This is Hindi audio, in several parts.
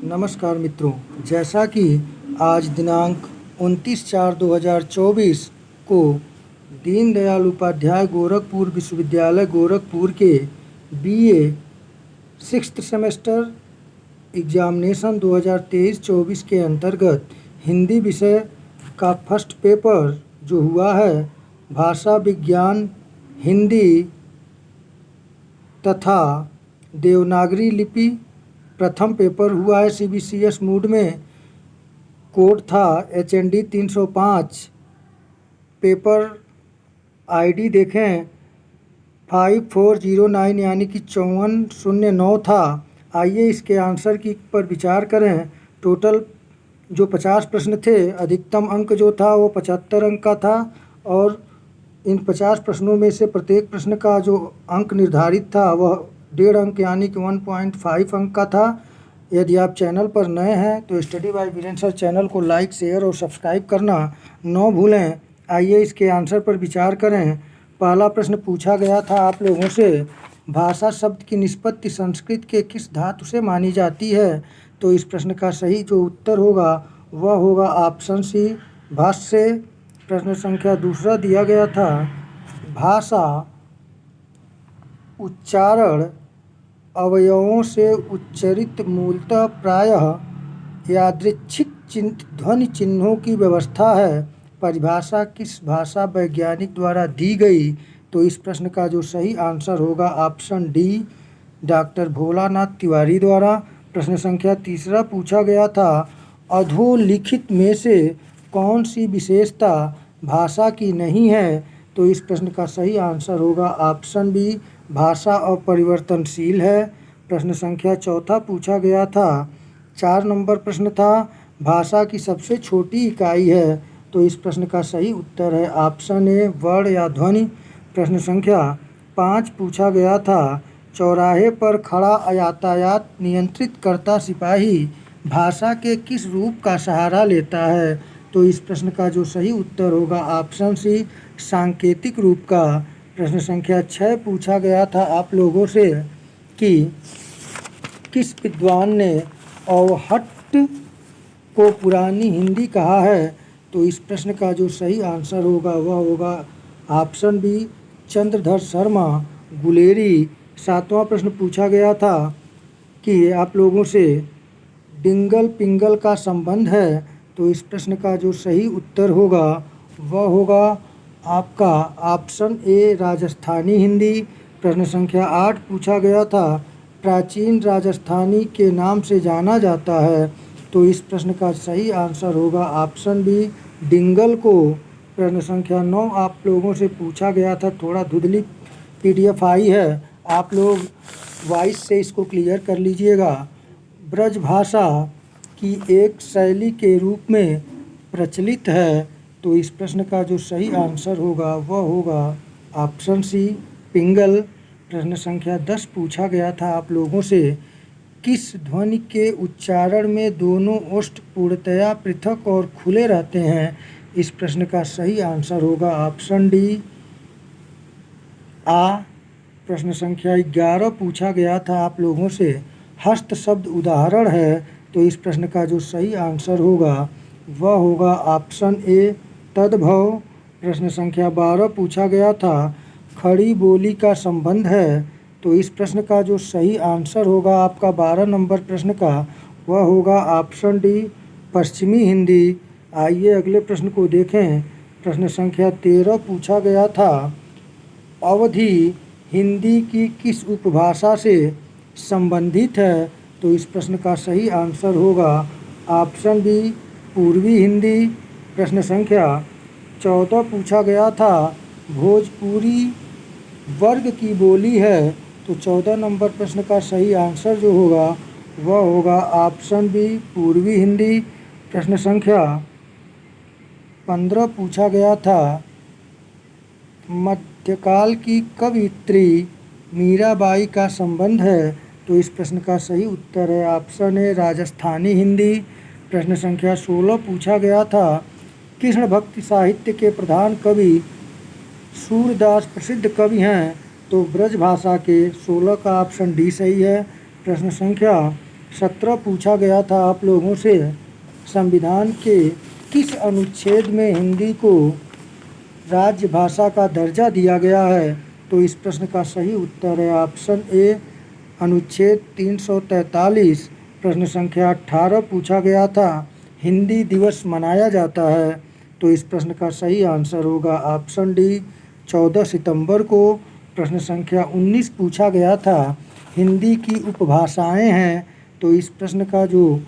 नमस्कार मित्रों, जैसा कि आज दिनांक 29/4/2024 को दीनदयाल उपाध्याय गोरखपुर विश्वविद्यालय गोरखपुर के बीए 6th सेमेस्टर एग्जामिनेशन 2023-24 के अंतर्गत हिंदी विषय का फर्स्ट पेपर जो हुआ है भाषा विज्ञान हिंदी तथा देवनागरी लिपि प्रथम पेपर हुआ है। CBCS मूड में कोड था HND 305। पेपर ID देखें 5409 यानी कि 5409 था। आइए इसके आंसर की पर विचार करें। टोटल जो 50 प्रश्न थे, अधिकतम अंक जो था वो 75 अंक का था और इन 50 प्रश्नों में से प्रत्येक प्रश्न का जो अंक निर्धारित था वह 1.5 अंक यानी कि 1.5 अंक का था। यदि आप चैनल पर नए हैं तो study bye Viren sir channel को लाइक, शेयर और सब्सक्राइब करना न भूलें। आइए इसके आंसर पर विचार करें। पहला प्रश्न पूछा गया था आप लोगों से, भाषा शब्द की निष्पत्ति संस्कृत के किस धातु से मानी जाती है? तो इस प्रश्न का सही जो उत्तर होगा वह होगा ऑप्शन सी, भाष्य। प्रश्न संख्या दूसरा दिया गया था, भाषा उच्चारण अवयवों से उच्चरित मूलतः प्रायः यादृच्छिक ध्वनि चिन्हों की व्यवस्था है। परिभाषा किस भाषा वैज्ञानिक द्वारा दी गई? तो इस प्रश्न का जो सही आंसर होगा option D, doctor Bholanath Tiwari द्वारा। प्रश्न संख्या तीसरा पूछा गया था, अधोलिखित में से कौन सी विशेषता भाषा की नहीं है? तो इस प्रश्न का सही आंसर होगा ऑप्शन बी, भाषा अपरिवर्तनशील है। प्रश्न संख्या चौथा पूछा गया था, 4 नंबर प्रश्न था, भाषा की सबसे छोटी इकाई है? तो इस प्रश्न का सही उत्तर है ऑप्शन ए, वर्ण या ध्वनि। प्रश्न संख्या 5 पूछा गया था, चौराहे पर खड़ा यातायात नियंत्रित करता सिपाही भाषा के किस रूप का सहारा लेता है? तो इस प्रश्न का जो सही उत्तर होगा ऑप्शन सी, सांकेतिक रूप का। प्रश्न संख्या 6 पूछा गया था आप लोगों से कि किस विद्वान ने अवहट्ट को पुरानी हिंदी कहा है? तो इस प्रश्न का जो सही आंसर होगा वह होगा ऑप्शन बी, चंद्रधर शर्मा गुलेरी। 7वां प्रश्न पूछा गया था कि आप लोगों से डिंगल पिंगल का संबंध है? तो इस प्रश्न का जो सही उत्तर होगा वह होगा आपका ऑप्शन ए, राजस्थानी हिंदी। प्रश्न संख्या 8 पूछा गया था, प्राचीन राजस्थानी के नाम से जाना जाता है? तो इस प्रश्न का सही आंसर होगा ऑप्शन बी, डिंगल को। प्रश्न संख्या 9 आप लोगों से पूछा गया था, थोड़ा धुंधली PDF आई है, आप लोग वॉइस से इसको क्लियर कर लीजिएगा। ब्रज भाषा की एक शैली के रूप में प्रचलित है? तो इस प्रश्न का जो सही आंसर होगा वह होगा ऑप्शन सी, पिंगल। प्रश्न संख्या 10 पूछा गया था आप लोगों से, किस ध्वनि के उच्चारण में दोनों ओष्ठ पूर्णतया पृथक और खुले रहते हैं? इस प्रश्न का सही आंसर होगा ऑप्शन डी, आ। प्रश्न संख्या 11 पूछा गया था आप लोगों से, हस्त शब्द उदाहरण है? तो इस प्रश्न का जो सही आंसर होगा वह होगा ऑप्शन ए, तद्भव। प्रश्न संख्या 12 पूछा गया था, खड़ी बोली का संबंध है? तो इस प्रश्न का जो सही आंसर होगा आपका 12 नंबर प्रश्न का वह होगा ऑप्शन डी, पश्चिमी हिंदी। आइए अगले प्रश्न को देखें। प्रश्न संख्या 13 पूछा गया था, अवधी हिंदी की किस उपभाषा से संबंधित है? तो इस प्रश्न का सही आंसर होगा ऑप्शन बी, पूर्वी हिंदी। प्रश्न संख्या 14 पूछा गया था, भोजपुरी वर्ग की बोली है? तो 14 नंबर प्रश्न का सही आंसर जो होगा वह होगा ऑप्शन बी, पूर्वी हिंदी। प्रश्न संख्या 15 पूछा गया था, मध्यकाल की कवयित्री मीराबाई का संबंध है? तो इस प्रश्न का सही उत्तर है ऑप्शन ए, राजस्थानी हिंदी। प्रश्न संख्या 16 पूछा गया था, कृष्ण भक्ति साहित्य के प्रधान कवि सूरदास प्रसिद्ध कवि हैं? तो ब्रज भाषा के 16 का ऑप्शन डी सही है। प्रश्न संख्या 17 पूछा गया था आप लोगों से, संविधान के किस अनुच्छेद में हिंदी को राज्य भाषा का दर्जा दिया गया है? तो इस प्रश्न का सही उत्तर है ऑप्शन ए, अनुच्छेद 343। प्रश्न संख्या 18 पूछा गया था, हिंदी दिवस मनाया जाता है। तो इस प्रश्न का सही आंसर होगा ऑप्शन डी, 14 सितंबर को। प्रश्न संख्या 19 पूछा गया था, हिंदी की उपभाषाएं हैं। तो इस प्रश्न का जो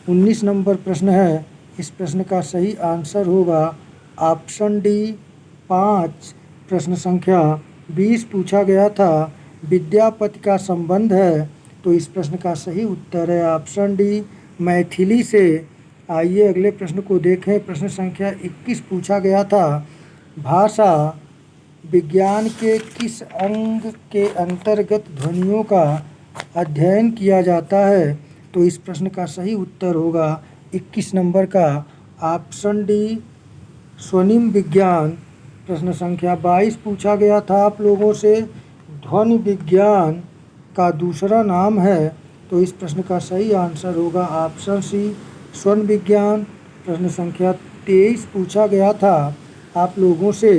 19 नंबर प्रश्न है, इस प्रश्न का सही आंसर होगा ऑप्शन डी, 5। प्रश्न संख्या 20 पूछा गया था, विद्यापति का संबंध है। तो इस प्रश्न का सही उत्तर है ऑप्शन डी, मैथिली से। आइए अगले प्रश्न को देखें। प्रश्न संख्या 21 पूछा गया था, भाषा विज्ञान के किस अंग के अंतर्गत ध्वनियों का अध्ययन किया जाता है? तो इस प्रश्न का सही उत्तर होगा 21 नंबर का ऑप्शन डी, स्वनिम विज्ञान। प्रश्न संख्या 22 पूछा गया था आप लोगों से, ध्वनि विज्ञान का दूसरा नाम है। तो इस प्रश्न का सही आंसर होगा ऑप्शन सी, स्वर्ण विज्ञान। प्रश्न संख्या 23 पूछा गया था आप लोगों से,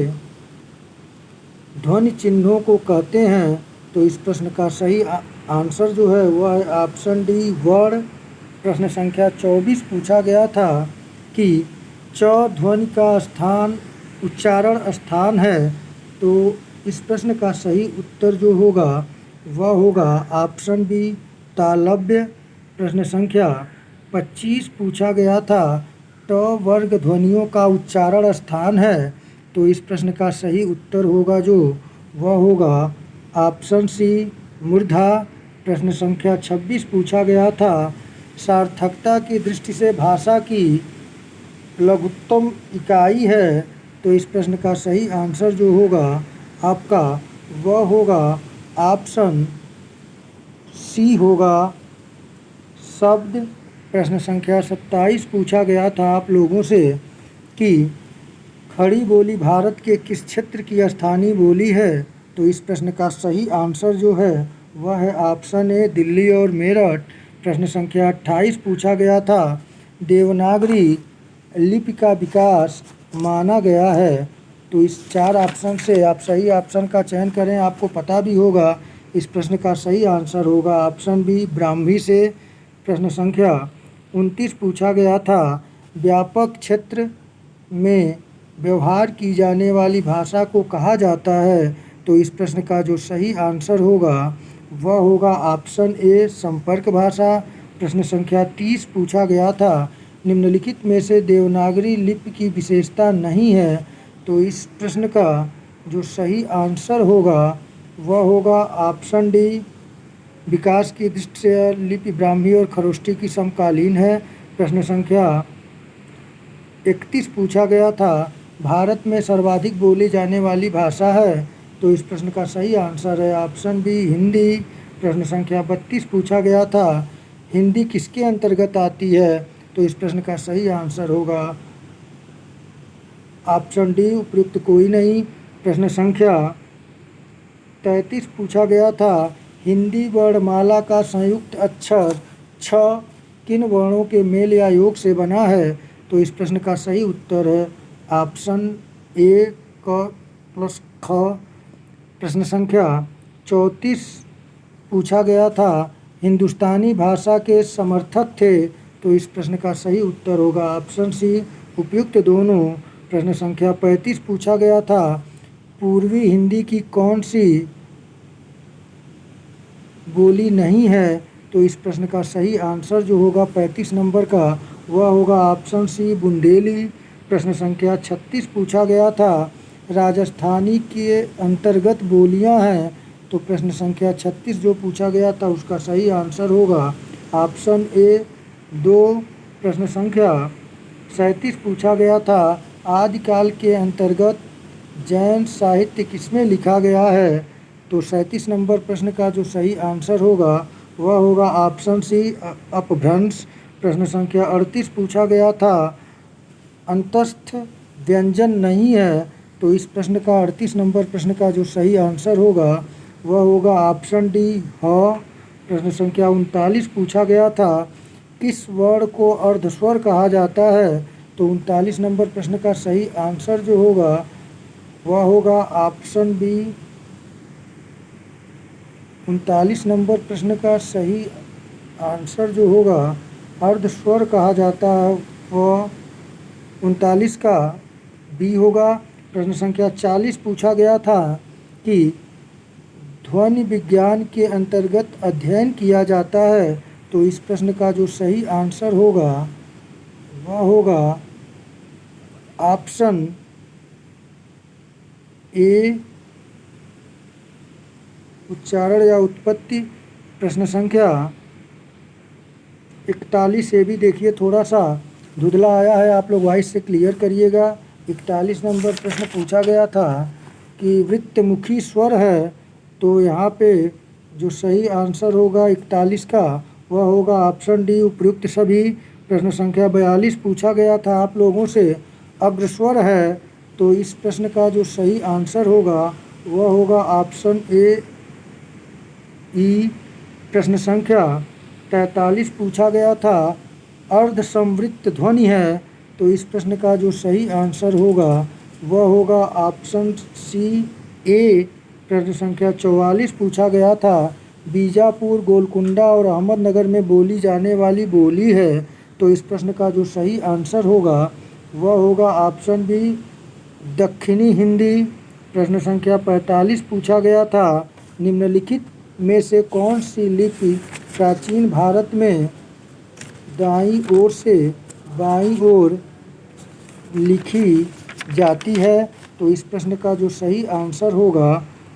ध्वनि चिन्हों को कहते हैं। तो इस प्रश्न का सही आंसर जो है वह है ऑप्शन डी, वर्ण। प्रश्न संख्या 24 पूछा गया था कि च ध्वनि का स्थान उच्चारण स्थान है। तो इस प्रश्न का सही उत्तर जो होगा वह होगा ऑप्शन बी, तालव्य। प्रश्न संख्या 25 पूछा गया था, ट वर्ग ध्वनियों का उच्चारण स्थान है। तो इस प्रश्न का सही उत्तर होगा जो वह होगा ऑप्शन सी, मूर्धा। प्रश्न संख्या 26 पूछा गया था, सार्थकता की दृष्टि से भाषा की लघुत्तम इकाई है। तो इस प्रश्न का सही आंसर जो होगा आपका वह होगा ऑप्शन सी होगा, शब्द। प्रश्न संख्या 27 पूछा गया था आप लोगों से कि खड़ी बोली भारत के किस क्षेत्र की स्थानीय बोली है? तो इस प्रश्न का सही आंसर जो है वह है ऑप्शन ए, दिल्ली और मेरठ। प्रश्न संख्या 28 पूछा गया था, देवनागरी लिपि का विकास माना गया है। तो इस 4 ऑप्शन से आप सही ऑप्शन का चयन करें, आपको पता भी होगा। इस प्रश्न का सही आंसर होगा ऑप्शन बी, ब्राह्मी से। प्रश्न संख्या 29 पूछा गया था, व्यापक क्षेत्र में व्यवहार की जाने वाली भाषा को कहा जाता है। तो इस प्रश्न का जो सही आंसर होगा वह होगा ऑप्शन ए, संपर्क भाषा। प्रश्न संख्या 30 पूछा गया था, निम्नलिखित में से देवनागरी लिपि की विशेषता नहीं है। तो इस प्रश्न का जो सही आंसर होगा वह होगा ऑप्शन डी, विकास की दृष्टि से लिपि ब्राह्मी और खरोष्ठी की समकालीन है। प्रश्न संख्या 31 पूछा गया था, भारत में सर्वाधिक बोली जाने वाली भाषा है। तो इस प्रश्न का सही आंसर है ऑप्शन बी, हिंदी। प्रश्न संख्या 32 पूछा गया था, हिंदी किसके अंतर्गत आती है? तो इस प्रश्न का सही आंसर होगा ऑप्शन डी, उपयुक्त कोई नहीं। प्रश्न संख्या 33 पूछा गया था, हिंदी वर्णमाला का संयुक्त अक्षर छ किन वर्णों के मेल या योग से बना है? तो इस प्रश्न का सही उत्तर है ऑप्शन ए, क प्लस ख। प्रश्न संख्या 34 पूछा गया था, हिंदुस्तानी भाषा के समर्थक थे। तो इस प्रश्न का सही उत्तर होगा ऑप्शन सी, उपयुक्त दोनों। प्रश्न संख्या 35 पूछा गया था, पूर्वी हिंदी की कौन सी बोली नहीं है? तो इस प्रश्न का सही आंसर जो होगा 35 नंबर का वह होगा ऑप्शन सी, बुंदेली। प्रश्न संख्या 36 पूछा गया था, राजस्थानी के अंतर्गत बोलियां हैं। तो प्रश्न संख्या 36 जो पूछा गया था उसका सही आंसर होगा ऑप्शन ए, 2। प्रश्न संख्या 37 पूछा गया था, आदिकाल के अंतर्गत जैन साहित्य किसमें लिखा गया है? तो 37 नंबर प्रश्न का जो सही आंसर होगा वह होगा ऑप्शन सी, अपभ्रंश। प्रश्न संख्या 38 पूछा गया था, अंतस्थ व्यंजन नहीं है। तो इस प्रश्न का 38 नंबर प्रश्न का जो सही आंसर होगा वह होगा ऑप्शन डी, ह। प्रश्न संख्या 39 पूछा गया था, किस वर्ण को अर्धस्वर कहा जाता है? तो 39 नंबर प्रश्न का सही आंसर जो होगा वह होगा ऑप्शन बी। 39 नंबर प्रश्न का सही आंसर जो होगा अर्धस्वर कहा जाता है वह 39 का बी होगा। प्रश्न संख्या 40 पूछा गया था कि ध्वनि विज्ञान के अंतर्गत अध्ययन किया जाता है, तो इस प्रश्न का जो सही आंसर होगा वह होगा ऑप्शन ए उच्चारण या उत्पत्ति। प्रश्न संख्या 41 ये भी देखिए थोड़ा सा धुंधला आया है, आप लोग वॉइस से क्लियर करिएगा। 41 नंबर प्रश्न पूछा गया था कि वृत्तमुखी स्वर है, तो यहाँ पे जो सही आंसर होगा 41 का वह होगा ऑप्शन डी उपयुक्त सभी। प्रश्न संख्या 42 पूछा गया था आप लोगों से अग्रस्वर है, तो इस प्रश्न का जो सही आंसर होगा वह होगा ऑप्शन ए ई। प्रश्न संख्या 43 पूछा गया था अर्धसंवृत्त ध्वनि है, तो इस प्रश्न का जो सही आंसर होगा वह होगा ऑप्शन सी ए। प्रश्न संख्या 44 पूछा गया था बीजापुर, गोलकुंडा और अहमदनगर में बोली जाने वाली बोली है, तो इस प्रश्न का जो सही आंसर होगा वह होगा ऑप्शन बी दक्षिणी हिंदी। प्रश्न संख्या 45 पूछा गया था निम्नलिखित में से कौन सी लिपि प्राचीन भारत में दाईं ओर से बाईं ओर लिखी जाती है, तो इस प्रश्न का जो सही आंसर होगा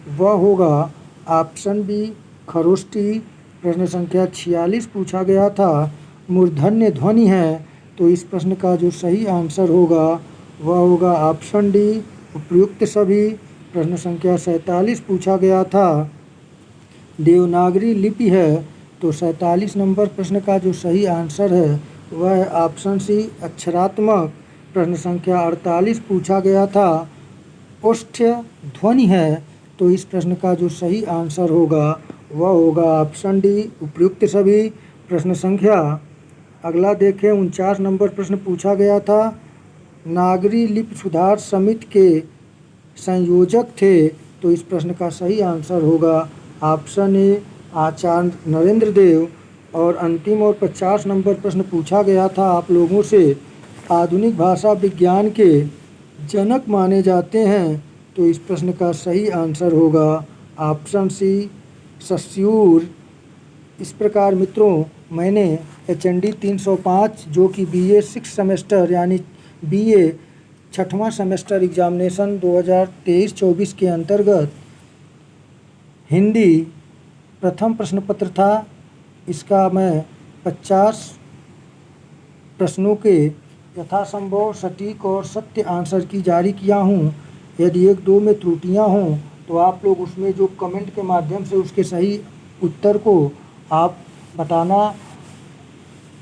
वह होगा ऑप्शन बी खरोष्टी। प्रश्न संख्या 46 पूछा गया था मूर्धन्य ध्वनि है, तो इस प्रश्न का जो सही आंसर होगा वह होगा ऑप्शन डी उपयुक्त सभी। प्रश्न संख्या 47 पूछा गया था देवनागरी लिपि है, तो 47 नंबर प्रश्न का जो सही आंसर है वह है ऑप्शन सी अक्षरात्मक। प्रश्न संख्या 48 पूछा गया था ओष्ठ्य ध्वनि है, तो इस प्रश्न का जो सही आंसर होगा वह होगा ऑप्शन डी उपयुक्त सभी। प्रश्न संख्या अगला देखें 49 नंबर प्रश्न पूछा गया था नागरी लिपि सुधार समिति के संयोजक थे, तो इस प्रश्न का सही आंसर होगा ऑप्शन ए आचार्य नरेंद्र देव। और अंतिम और 50 नंबर प्रश्न पूछा गया था आप लोगों से आधुनिक भाषा विज्ञान के जनक माने जाते हैं, तो इस प्रश्न का सही आंसर होगा ऑप्शन सी सस्यूर। इस प्रकार मित्रों मैंने HND 305 जो कि BA 6 सेमेस्टर यानी BA छठवां सेमेस्टर एग्जामिनेशन 2023-24 के अंतर्गत हिंदी प्रथम प्रश्न पत्र था, इसका मैं 50 प्रश्नों के यथासंभव सटीक और सत्य आंसर की जारी किया हूँ। यदि एक दो में त्रुटियाँ हों तो आप लोग उसमें जो कमेंट के माध्यम से उसके सही उत्तर को आप बताना।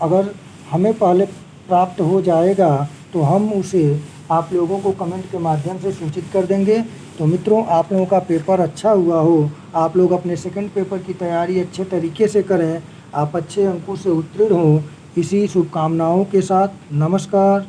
अगर हमें पहले प्राप्त हो जाएगा तो हम उसे आप लोगों को कमेंट के माध्यम से सूचित कर देंगे। तो मित्रों आप लोगों का पेपर अच्छा हुआ हो, आप लोग अपने सेकंड पेपर की तैयारी अच्छे तरीके से करें, आप अच्छे अंकों से उत्तीर्ण हों, इसी शुभकामनाओं के साथ नमस्कार।